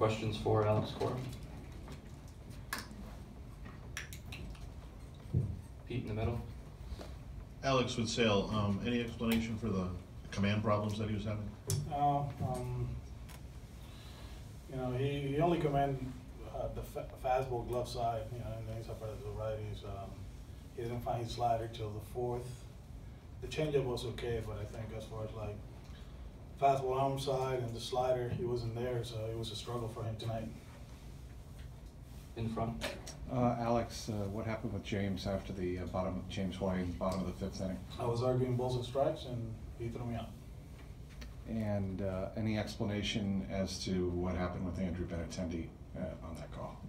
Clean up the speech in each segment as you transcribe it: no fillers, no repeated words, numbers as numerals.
Questions for Alex Cora? Pete in the middle. Alex with Sale, any explanation for the command problems that he was having? You know, he only commanded the fastball glove side, you know, and then he's up at the righties. He didn't find his slider till the fourth. The changeup was okay, but I think as far as like fastball arm side and the slider, he wasn't there, so it was a struggle for him tonight. In front. Alex, what happened with James after the James White, bottom of the fifth inning? I was arguing balls and strikes, and he threw me out. And any explanation as to what happened with Andrew Benintendi on that call?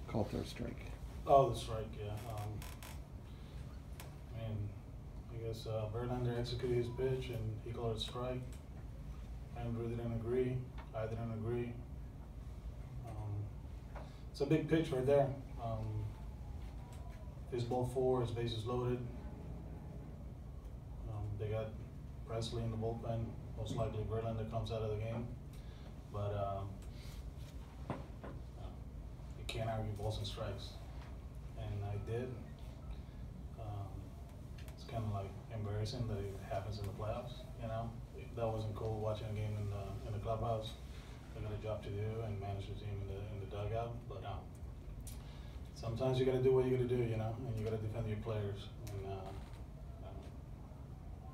Call third strike. Oh, the strike, yeah. I guess Verlander executed his pitch, and he called it a strike. Andrew didn't agree. I didn't agree. It's a big pitch right there. His ball four, his bases loaded. They got Presley in the bullpen. Most likely Verlander comes out of the game. But you can't argue balls and strikes. And I did. It's kind of like embarrassing that it happens in the playoffs, you know? That wasn't cool watching a game in the clubhouse. They got a job to do and manage the team in the dugout, but sometimes you got to do what you got to do, you know, and you got to defend your players. And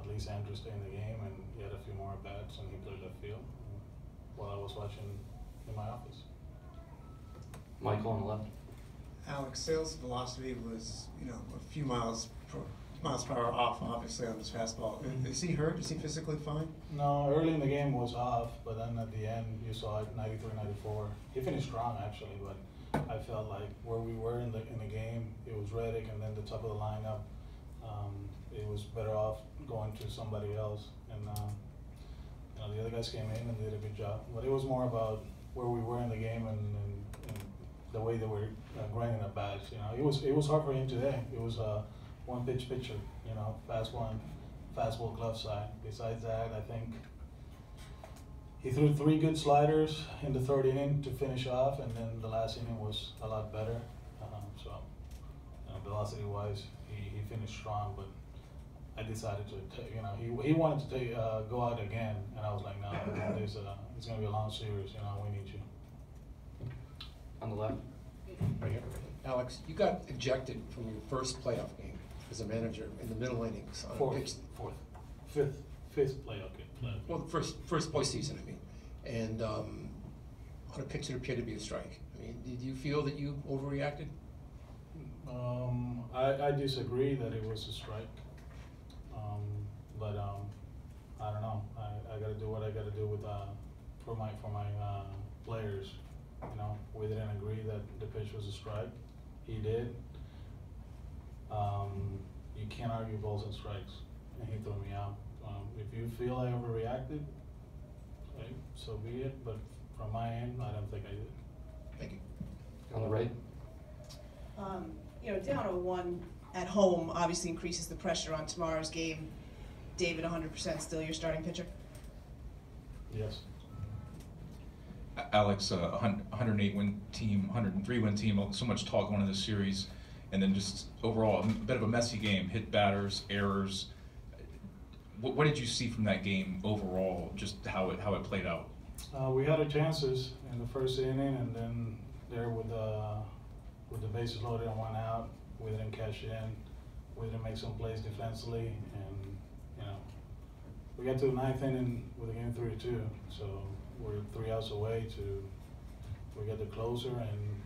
at least Andrew stayed in the game, and he had a few more at bats, and he played left field while I was watching in my office. Michael on the left. Alex, Sale's velocity was, you know, a few miles per hour off, obviously, on this fastball. Is he hurt? Is he physically fine? No, early in the game was off, but then at the end you saw it 93, 94. He finished strong actually, but I felt like where we were in the game, it was Reddick, and then the top of the lineup, it was better off going to somebody else. And you know, the other guys came in and did a good job. But it was more about where we were in the game and the way they were grinding at bats. You know, it was hard for him today. It was one pitch pitcher, you know, fastball glove side. Besides that, I think he threw 3 good sliders in the third inning to finish off, and then the last inning was a lot better. So, velocity-wise, he finished strong, but I decided to, you know, he wanted to go out again, and I was like, no, it's going to be a long series, you know, we need you. On the left. Right here. Alex, you got ejected from your first playoff game as a manager in the middle innings on a pitch. Fifth playoff game. Well, the first postseason, I mean, and on a pitch that appeared to be a strike. I mean, did you feel that you overreacted? I disagree that it was a strike, but I don't know. I got to do what I got to do with for my players. You know, we didn't agree that the pitch was a strike. He did. You can't argue balls and strikes, and he threw me out. If you feel I overreacted, okay, so be it. But from my end, I don't think I did. Thank you. On the right. You know, down 0-1 at home obviously increases the pressure on tomorrow's game. David, 100% still your starting pitcher? Yes. Alex, 108-win team, 103-win team, so much talk going into this series, and then just overall a bit of a messy game, hit batters, errors. What did you see from that game overall, just how it played out? We had our chances in the first inning, and then there with the bases loaded and 1 out, we didn't cash in. We didn't make some plays defensively, and you know, we got to the 9th inning with a game 3-2. So we're 3 outs away we get the closer and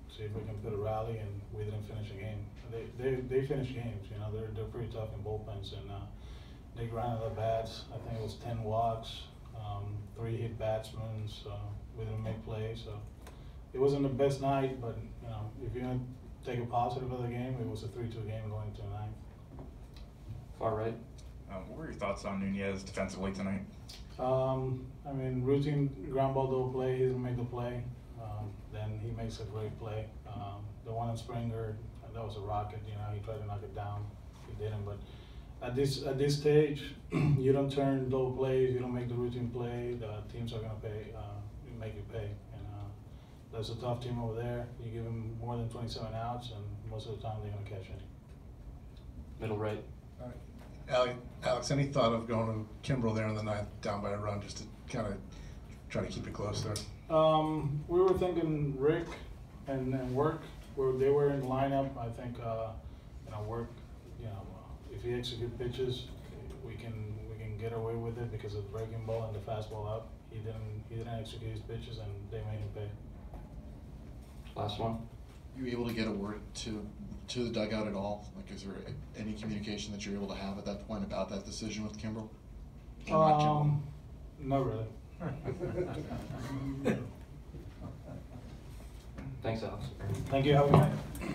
see if we can put a rally, and we didn't finish a game. They finish games, you know, they're pretty tough in bullpens, and they grounded the bats. I think it was 10 walks, 3 hit batsmen, so we didn't make plays. So it wasn't the best night, but you know, if you're gonna take a positive of the game, it was a 3-2 game going to the 9th. Far right. What were your thoughts on Nunez defensively tonight? I mean, routine ground ball double play, he didn't make the play. Then he makes a great play. The one on Springer, that was a rocket, you know, he tried to knock it down. He didn't, but at this stage, you don't turn double plays, you don't make the routine play. teams are gonna pay, make you pay. And that's a tough team over there. You give them more than 27 outs, and most of the time they're gonna catch it. Middle right. All right. Alex, any thought of going to Kimbrel there in the ninth, down by a run, just to kind of try to keep it close there? We were thinking Rick and Work, where they were in the lineup. I think Work, if he executes pitches, we can get away with it because of the breaking ball and the fastball up. He didn't execute his pitches, and they made him pay. Last one. You able to get a word to the dugout at all? Like, is there any communication that you're able to have at that point about that decision with Kimbrel? Or not Kimbrel? Not really. Thanks, Alex. Thank you. Have a good night.